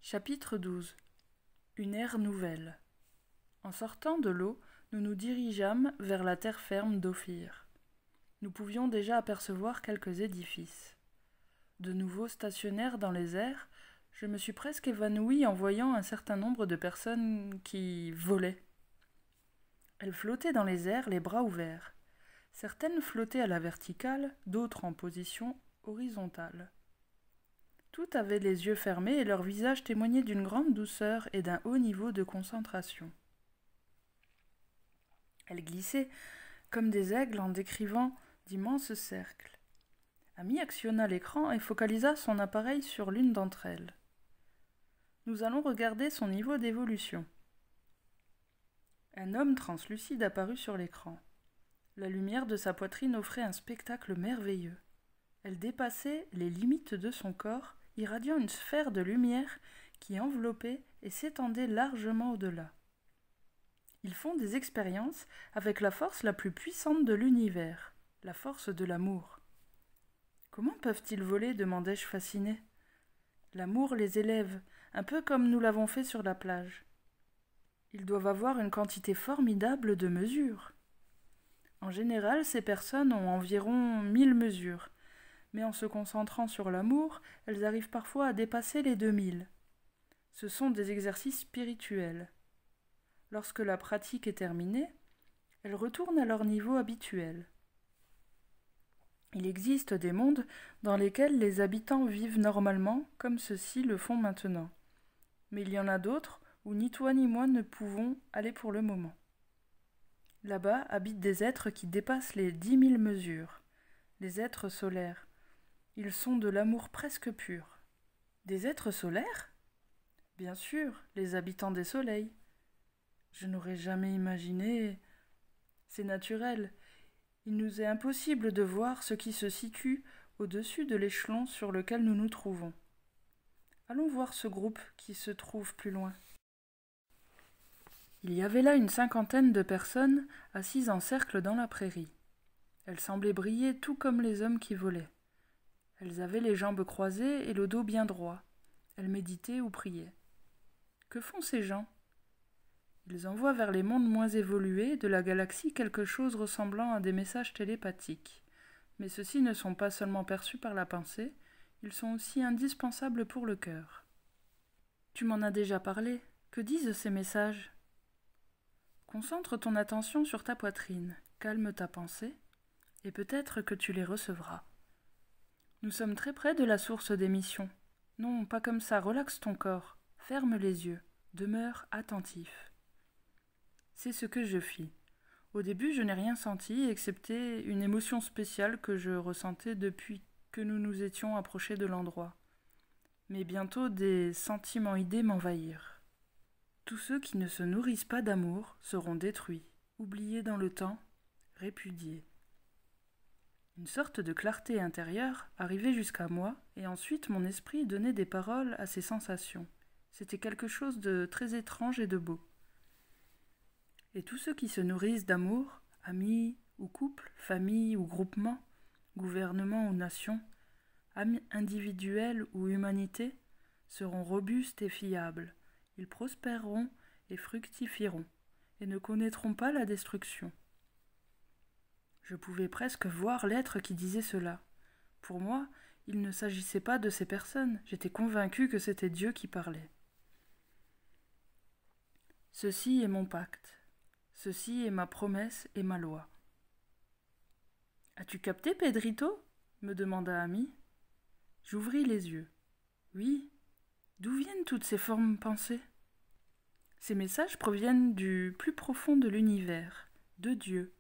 Chapitre 12. Une ère nouvelle. En sortant de l'eau, nous nous dirigeâmes vers la terre ferme d'Ophir. Nous pouvions déjà apercevoir quelques édifices. De nouveau stationnaires dans les airs, je me suis presque évanouie en voyant un certain nombre de personnes qui volaient. Elles flottaient dans les airs, les bras ouverts. Certaines flottaient à la verticale, d'autres en position horizontale. Toutes avaient les yeux fermés et leur visage témoignait d'une grande douceur et d'un haut niveau de concentration. Elles glissaient comme des aigles en décrivant d'immenses cercles. Amy actionna l'écran et focalisa son appareil sur l'une d'entre elles. Nous allons regarder son niveau d'évolution. Un homme translucide apparut sur l'écran. La lumière de sa poitrine offrait un spectacle merveilleux. Elle dépassait les limites de son corps, irradiant une sphère de lumière qui enveloppait et s'étendait largement au-delà. Ils font des expériences avec la force la plus puissante de l'univers, la force de l'amour. Comment peuvent-ils voler ? Demandai-je fascinée. L'amour les élève, un peu comme nous l'avons fait sur la plage. Ils doivent avoir une quantité formidable de mesures. En général, ces personnes ont environ 1000 mesures, mais en se concentrant sur l'amour, elles arrivent parfois à dépasser les 2000. Ce sont des exercices spirituels. Lorsque la pratique est terminée, elles retournent à leur niveau habituel. Il existe des mondes dans lesquels les habitants vivent normalement, comme ceux-ci le font maintenant. Mais il y en a d'autres où ni toi ni moi ne pouvons aller pour le moment. Là-bas habitent des êtres qui dépassent les 10 000 mesures, les êtres solaires. Ils sont de l'amour presque pur. Des êtres solaires ? Bien sûr, les habitants des soleils. Je n'aurais jamais imaginé. C'est naturel. Il nous est impossible de voir ce qui se situe au-dessus de l'échelon sur lequel nous nous trouvons. Allons voir ce groupe qui se trouve plus loin. Il y avait là une cinquantaine de personnes assises en cercle dans la prairie. Elles semblaient briller tout comme les hommes qui volaient. Elles avaient les jambes croisées et le dos bien droit. Elles méditaient ou priaient. Que font ces gens ? Ils envoient vers les mondes moins évolués de la galaxie quelque chose ressemblant à des messages télépathiques. Mais ceux-ci ne sont pas seulement perçus par la pensée, ils sont aussi indispensables pour le cœur. Tu m'en as déjà parlé. Que disent ces messages ? Concentre ton attention sur ta poitrine, calme ta pensée, et peut-être que tu les recevras. Nous sommes très près de la source d'émission. Non, pas comme ça, relaxe ton corps, ferme les yeux, demeure attentif. C'est ce que je fis. Au début, je n'ai rien senti, excepté une émotion spéciale que je ressentais depuis que nous nous étions approchés de l'endroit. Mais bientôt, des sentiments-idées m'envahirent. Tous ceux qui ne se nourrissent pas d'amour seront détruits, oubliés dans le temps, répudiés. Une sorte de clarté intérieure arrivait jusqu'à moi, et ensuite mon esprit donnait des paroles à ces sensations. C'était quelque chose de très étrange et de beau. Et tous ceux qui se nourrissent d'amour, amis ou couples, famille ou groupement, gouvernement ou nation, âme individuelle ou humanité, seront robustes et fiables. Ils prospéreront et fructifieront, et ne connaîtront pas la destruction. Je pouvais presque voir l'être qui disait cela. Pour moi, il ne s'agissait pas de ces personnes, j'étais convaincue que c'était Dieu qui parlait. Ceci est mon pacte, ceci est ma promesse et ma loi. As-tu capté, Pedrito ? Me demanda Amy. J'ouvris les yeux. Oui. D'où viennent toutes ces formes pensées ? Ces messages proviennent du plus profond de l'univers, de Dieu.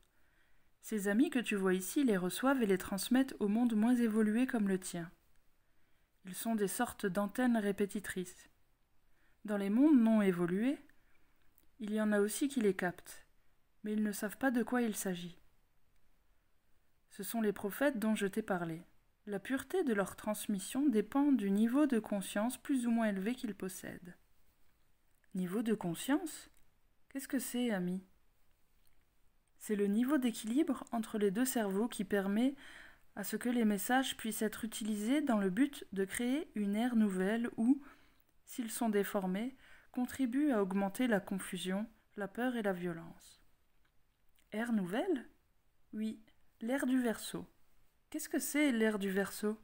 Ces amis que tu vois ici les reçoivent et les transmettent au monde moins évolué comme le tien. Ils sont des sortes d'antennes répétitrices. Dans les mondes non évolués, il y en a aussi qui les captent, mais ils ne savent pas de quoi il s'agit. Ce sont les prophètes dont je t'ai parlé. La pureté de leur transmission dépend du niveau de conscience plus ou moins élevé qu'ils possèdent. Niveau de conscience ? Qu'est-ce que c'est, Amy ? C'est le niveau d'équilibre entre les deux cerveaux qui permet à ce que les messages puissent être utilisés dans le but de créer une ère nouvelle où, s'ils sont déformés, contribuent à augmenter la confusion, la peur et la violence. Ère nouvelle ? Oui, l'ère du Verseau. Qu'est-ce que c'est l'ère du Verseau ?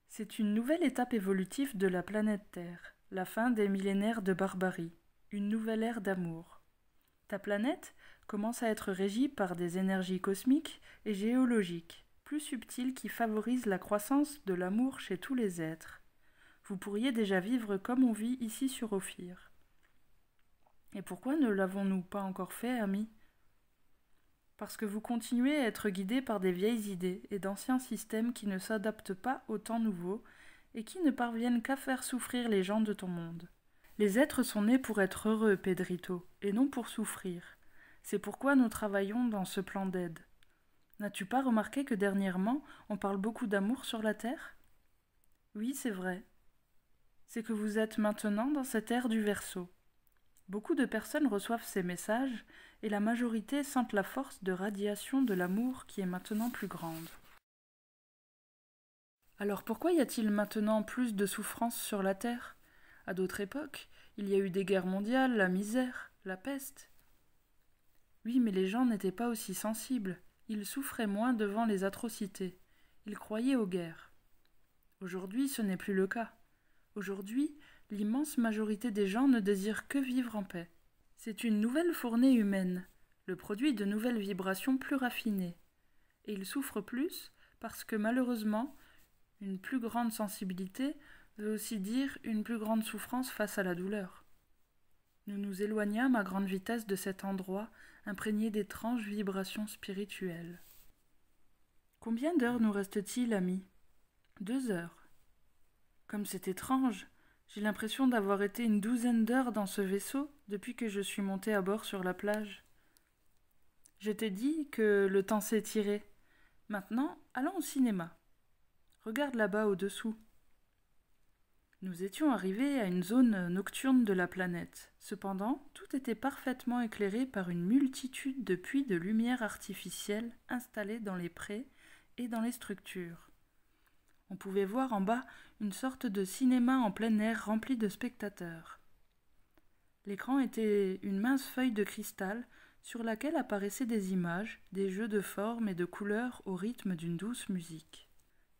C'est une nouvelle étape évolutive de la planète Terre, la fin des millénaires de barbarie, une nouvelle ère d'amour. Ta planète commence à être régie par des énergies cosmiques et géologiques, plus subtiles qui favorisent la croissance de l'amour chez tous les êtres. Vous pourriez déjà vivre comme on vit ici sur Ophir. Et pourquoi ne l'avons-nous pas encore fait, amis ? Parce que vous continuez à être guidés par des vieilles idées et d'anciens systèmes qui ne s'adaptent pas aux temps nouveaux et qui ne parviennent qu'à faire souffrir les gens de ton monde. Les êtres sont nés pour être heureux, Pedrito, et non pour souffrir. C'est pourquoi nous travaillons dans ce plan d'aide. N'as-tu pas remarqué que dernièrement, on parle beaucoup d'amour sur la Terre ? Oui, c'est vrai. C'est que vous êtes maintenant dans cette ère du Verseau. Beaucoup de personnes reçoivent ces messages et la majorité sentent la force de radiation de l'amour qui est maintenant plus grande. Alors pourquoi y a-t-il maintenant plus de souffrance sur la Terre ? À d'autres époques, il y a eu des guerres mondiales, la misère, la peste. Oui, mais les gens n'étaient pas aussi sensibles. Ils souffraient moins devant les atrocités. Ils croyaient aux guerres. Aujourd'hui, ce n'est plus le cas. Aujourd'hui, l'immense majorité des gens ne désirent que vivre en paix. C'est une nouvelle fournée humaine, le produit de nouvelles vibrations plus raffinées. Et ils souffrent plus parce que malheureusement, une plus grande sensibilité veut aussi dire une plus grande souffrance face à la douleur. Nous nous éloignâmes à grande vitesse de cet endroit imprégné d'étranges vibrations spirituelles. Combien d'heures nous reste-t-il, amis ? 2 heures. Comme c'est étrange, j'ai l'impression d'avoir été une 12aine d'heures dans ce vaisseau depuis que je suis montée à bord sur la plage. Je t'ai dit que le temps s'étirait. Maintenant, allons au cinéma. Regarde là-bas au-dessous. Nous étions arrivés à une zone nocturne de la planète. Cependant, tout était parfaitement éclairé par une multitude de puits de lumière artificielle installés dans les prés et dans les structures. On pouvait voir en bas une sorte de cinéma en plein air rempli de spectateurs. L'écran était une mince feuille de cristal sur laquelle apparaissaient des images, des jeux de formes et de couleurs au rythme d'une douce musique.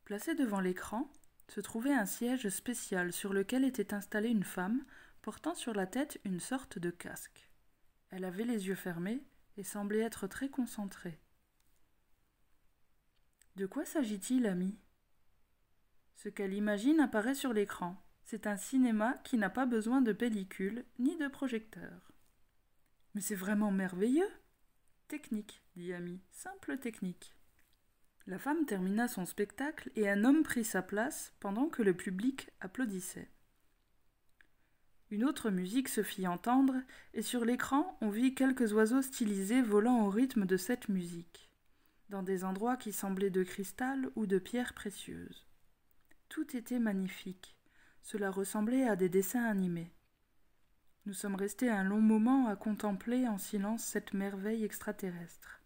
Placé devant l'écran, se trouvait un siège spécial sur lequel était installée une femme portant sur la tête une sorte de casque. Elle avait les yeux fermés et semblait être très concentrée. De quoi s'agit-il, ami ? Ce qu'elle imagine apparaît sur l'écran. C'est un cinéma qui n'a pas besoin de pellicule ni de projecteur. Mais c'est vraiment merveilleux !» Technique, dit Ami, simple technique. La femme termina son spectacle et un homme prit sa place pendant que le public applaudissait. Une autre musique se fit entendre et sur l'écran on vit quelques oiseaux stylisés volant au rythme de cette musique, dans des endroits qui semblaient de cristal ou de pierres précieuses. Tout était magnifique, cela ressemblait à des dessins animés. Nous sommes restés un long moment à contempler en silence cette merveille extraterrestre.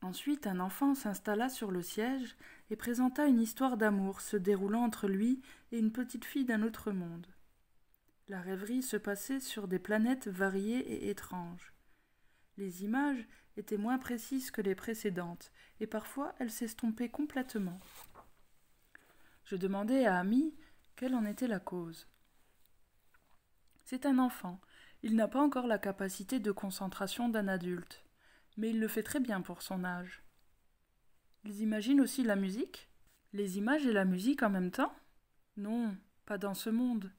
Ensuite, un enfant s'installa sur le siège et présenta une histoire d'amour se déroulant entre lui et une petite fille d'un autre monde. La rêverie se passait sur des planètes variées et étranges. Les images étaient moins précises que les précédentes, et parfois elles s'estompaient complètement. Je demandai à Ami quelle en était la cause. C'est un enfant, il n'a pas encore la capacité de concentration d'un adulte. Mais il le fait très bien pour son âge. Ils imaginent aussi la musique ? Les images et la musique en même temps ? Non, pas dans ce monde.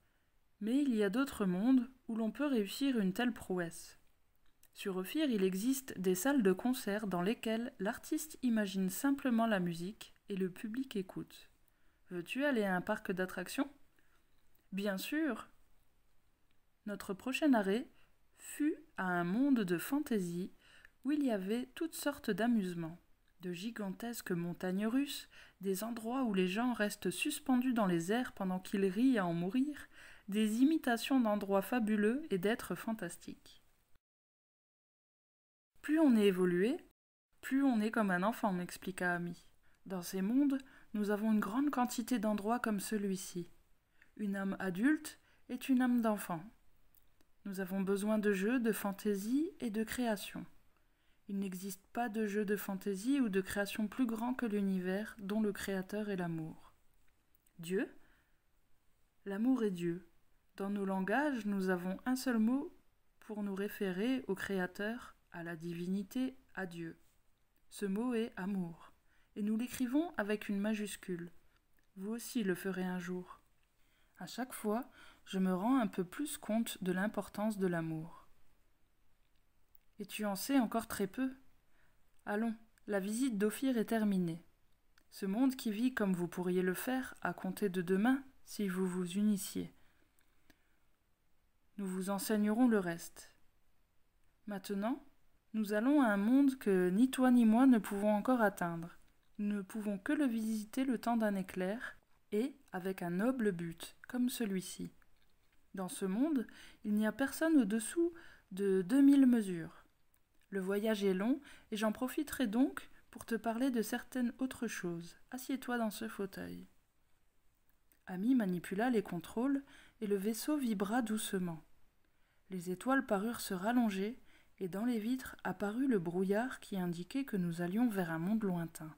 Mais il y a d'autres mondes où l'on peut réussir une telle prouesse. Sur Ophir, il existe des salles de concert dans lesquelles l'artiste imagine simplement la musique et le public écoute. Veux-tu aller à un parc d'attractions ? Bien sûr. Notre prochain arrêt fut à un monde de fantaisie où il y avait toutes sortes d'amusements, de gigantesques montagnes russes, des endroits où les gens restent suspendus dans les airs pendant qu'ils rient à en mourir, des imitations d'endroits fabuleux et d'êtres fantastiques. Plus on est évolué, plus on est comme un enfant, m'expliqua Ami. Dans ces mondes, nous avons une grande quantité d'endroits comme celui-ci. Une âme adulte est une âme d'enfant. Nous avons besoin de jeux, de fantaisie et de création. Il n'existe pas de jeu de fantaisie ou de création plus grand que l'univers dont le Créateur est l'amour. Dieu? L'amour est Dieu. Dans nos langages, nous avons un seul mot pour nous référer au Créateur, à la divinité, à Dieu. Ce mot est amour, et nous l'écrivons avec une majuscule. Vous aussi le ferez un jour. À chaque fois, je me rends un peu plus compte de l'importance de l'amour. Et tu en sais encore très peu. Allons, la visite d'Ophir est terminée. Ce monde qui vit comme vous pourriez le faire à compter de demain si vous vous unissiez. Nous vous enseignerons le reste. Maintenant, nous allons à un monde que ni toi ni moi ne pouvons encore atteindre. Nous ne pouvons que le visiter le temps d'un éclair et avec un noble but, comme celui-ci. Dans ce monde, il n'y a personne au-dessous de 2000 mesures. Le voyage est long et j'en profiterai donc pour te parler de certaines autres choses. Assieds-toi dans ce fauteuil. Ami manipula les contrôles et le vaisseau vibra doucement. Les étoiles parurent se rallonger et dans les vitres apparut le brouillard qui indiquait que nous allions vers un monde lointain.